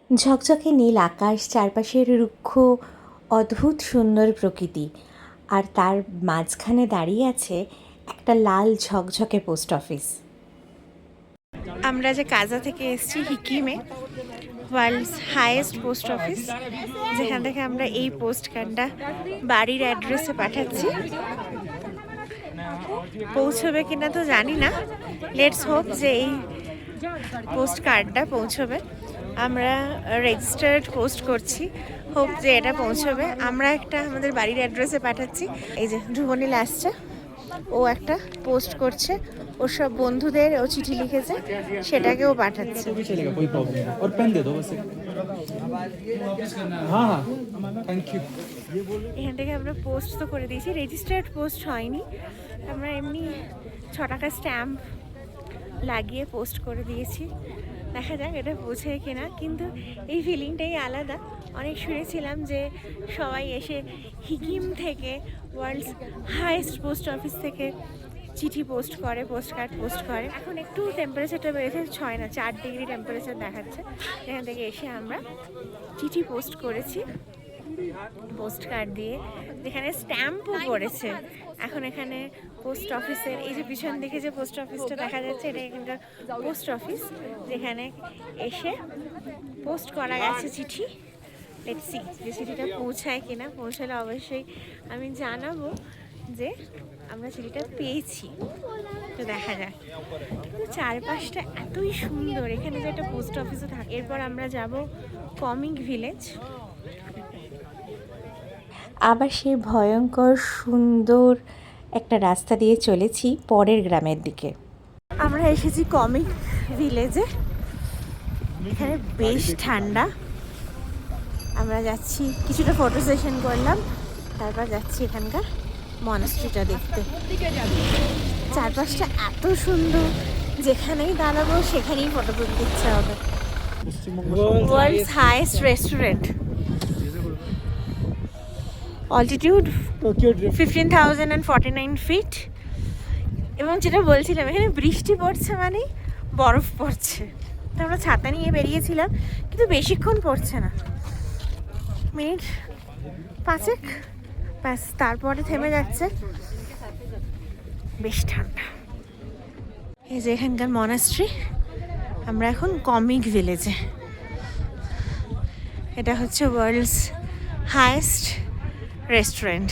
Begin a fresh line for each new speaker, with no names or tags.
ঝকঝকে নীল আকাশ, চারপাশের রুক্ষ অদ্ভুত সুন্দর প্রকৃতি, আর তার মাঝখানে দাঁড়িয়ে আছে একটা লাল ঝকঝকে পোস্ট অফিস। আমরা যে কাজা থেকে এসেছি হিকিমে, ওয়ার্ল্ডস হাইয়েস্ট পোস্ট অফিস, যেখান থেকে আমরা এই পোস্ট কার্ডটা বাড়ির অ্যাড্রেসে পাঠাচ্ছি। পৌঁছবে কিনা তো জানি না, লেটস হোপ যে এই পোস্ট কার্ডটা পৌঁছবে। আমরা রেজিস্টার্ড পোস্ট করছি, হোপ যে এটা পৌঁছবে। আমরা একটা আমাদের বাড়ির অ্যাড্রেসে পাঠাচ্ছি। এই যে ধ্রুবনীল আসছে, ও একটা পোস্ট করছে, ওর সব বন্ধুদের ও চিঠি লিখেছে, সেটাকেও পাঠাচ্ছে। এখান থেকে আমরা পোস্ট তো করে দিয়েছি, রেজিস্টার্ড পোস্ট হয়নি, আমরা এমনি 6 টাকা স্ট্যাম্প লাগিয়ে পোস্ট করে দিয়েছি। দেখা যাক এটা পৌঁছায় কিনা, কিন্তু এই ফিলিংটাই আলাদা। অনেক শুনেছিলাম যে সবাই এসে হিকিম থেকে, ওয়ার্ল্ডস হাইয়েস্ট পোস্ট অফিস থেকে চিঠি পোস্ট করে, পোস্ট কার্ড পোস্ট করে। এখন একটু টেম্পারেচারটা বেড়েছে, 6 না 4 ডিগ্রি টেম্পারেচার দেখাচ্ছে। এখান থেকে এসে আমরা চিঠি পোস্ট করেছি পোস্ট কার্ড দিয়ে, যেখানে স্ট্যাম্পও পড়েছে। এখন এখানে পোস্ট অফিসের এই যে পিছন দিকে যে পোস্ট অফিসটা দেখা যাচ্ছে, এটা এখানকার পোস্ট অফিস, যেখানে এসে পোস্ট করা গেছে চিঠি। লেটস সি যে চিঠিটা পৌঁছায় কিনা। পৌঁছালে অবশ্যই আমি জানাবো যে আমরা চিঠিটা পেয়েছি। তো দেখা যাক। চারপাশটা এতই সুন্দর, এখানে যে একটা পোস্ট অফিসও থাকে। এরপর আমরা যাব কমিক ভিলেজ, আবার সেই ভয়ঙ্কর সুন্দর একটা রাস্তা দিয়ে চলেছি পরের গ্রামের দিকে। আমরা এসেছি কমিক ভিলেজে, এখানে বেশ ঠান্ডা। আমরা যাচ্ছি, কিছুটা ফটো সেশন করলাম, তারপর যাচ্ছি এখানকার মনাস্ট্রিটা দেখতে। চারপাশটা এত সুন্দর, যেখানেই দাঁড়াবো সেখানেই ফটো তুলতে ইচ্ছা হবে। World's highest restaurant, altitude 15,049 feet. এবং যেটা বলছিলাম, এখানে বৃষ্টি পড়ছে মানে বরফ পড়ছে। তো আমরা ছাতা নিয়ে বেরিয়েছিলাম, কিন্তু বেশিক্ষণ পড়ছে না, মিনিট 5 ব্যাস, তারপরে থেমে যাচ্ছে। বেশ ঠান্ডা। এই যে এখানকার মনাস্ট্রি। আমরা এখন কমিক ভিলেজে। এটা হচ্ছে ওয়ার্ল্ডস হাইয়েস্ট রেস্টুরেন্ট।